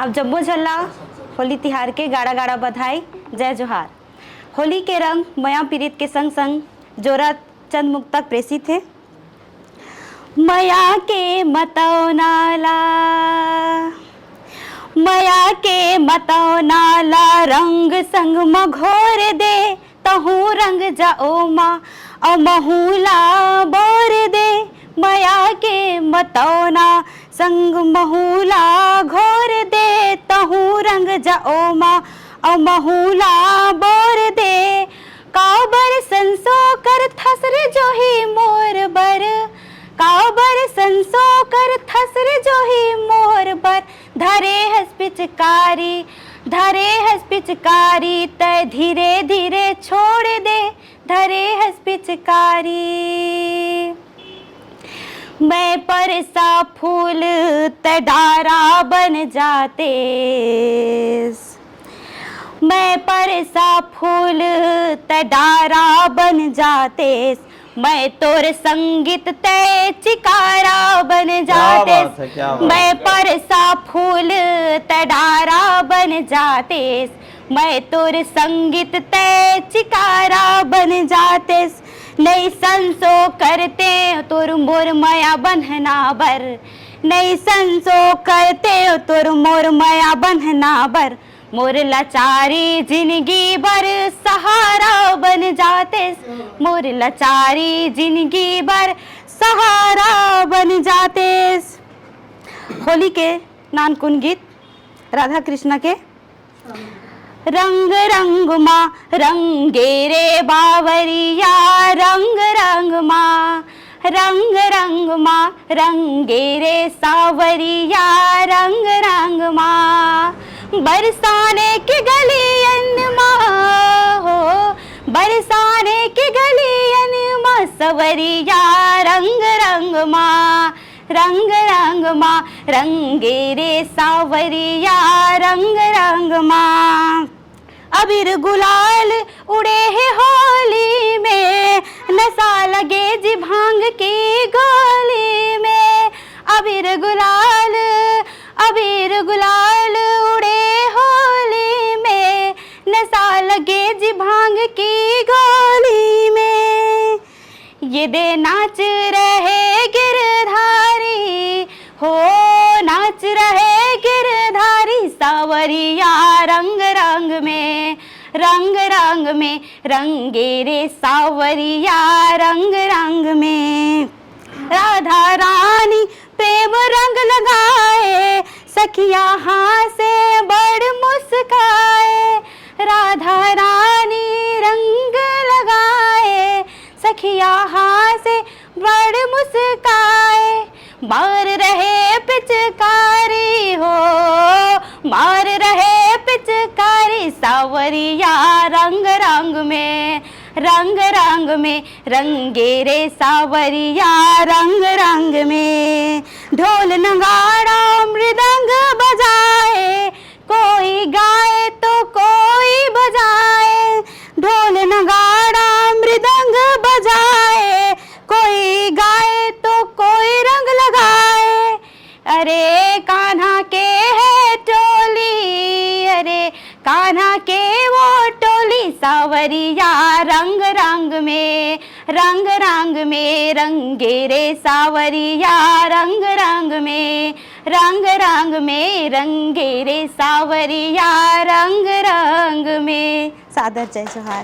अब जब्बो झल्ला होली तिहार के गाड़ा गाड़ा बधाई जय जोहार। होली के रंग मया पीड़ित के संग संग जोरा चंद मुक्तक प्रेषित है। मया के मतौ नाला, मया के मतौ नाला रंग संग मघोर दे, तहू रंग जाओ माँ और महूला बोर दे। मया के मतौना संग महूला घोर दे, तहू रंग जाओ माँ और महूला बोर दे। काबर संसो कर थसर जो ही मोर बर, काबर संसो कर थसर जो ही मोर बर। धरे हस पिचकारी, धरे हस पिचकारी तय धीरे धीरे छोड़ दे, धरे हस पिचकारी। मैं परसा फूल तय डारा बन जाते, मैं परसा फूल तय डारा बन जाते। मैं तोर संगीत तय चिकारा बन जाते। मैं परसा फूल तय डारा बन जाते, मैं तोर संगीत तय चिकारा बन जाते। नहीं संसो करते तोर मोर माया बंधना बर, नहीं संसो करते तोर मोर माया बंधना बर। मोर लाचारी जिंदगी भर सहारा बन जाते, मोर लाचारी जिंदगी भर सहारा बन जाते। होली के नानकुन गीत राधा कृष्ण के। रंग रंग माँ रंगे रे बावरिया, रंग रंग माँ, रंग रंग माँ रंगे रे सावरिया, रंग रंग माँ। बरसाने की गलियन माँ हो, बरसाने की गलियन माँ सवरिया, रंग रंग माँ, रंग रंग माँ रंगे रे सावरिया, रंग रंग माँ। अबीर गुलाल उड़े है होली में, नशा लगे जी भांग की गोली में। अबीर गुलाल, अबीर गुलाल उड़े होली में, नशा लगे जी भांग की गोली में। ये दे नाच रहे गिरधारी हो, नाच रहे गिरधारी सावरिया, रंग रंग में, रंग रंग में रंगे रे सावरिया, रंग रंग में। राधा रानी प्रेम रंग लगाए, सखिया हाँ से बड़ मुस्काए। राधा रानी रंग लगाए, सखिया हाँ से बड़ मुस्काए। मार रहे पिचकारी हो, मार रहे पिचकारी सावरिया, रंग रंग में, रंग रंग में रंगे रे सावरिया, रंग रंग में। ढोल नगाड़ा मृदंग बजाए, कोई गाए तो कोई बजाए। ढोल नगाड़ा मृदंग बजाए, कोई गाए तो कोई रंग लगाए। अरे कान्हा के है टोली, अरे कान्हा के वो टोली सावरिया, रंग रंग में, रंग रंग में रंगे रे सावरिया, रंग रंग में, रंग रंग में रंगे रे सावरिया, रंग रंग में। सादर जय जोहार।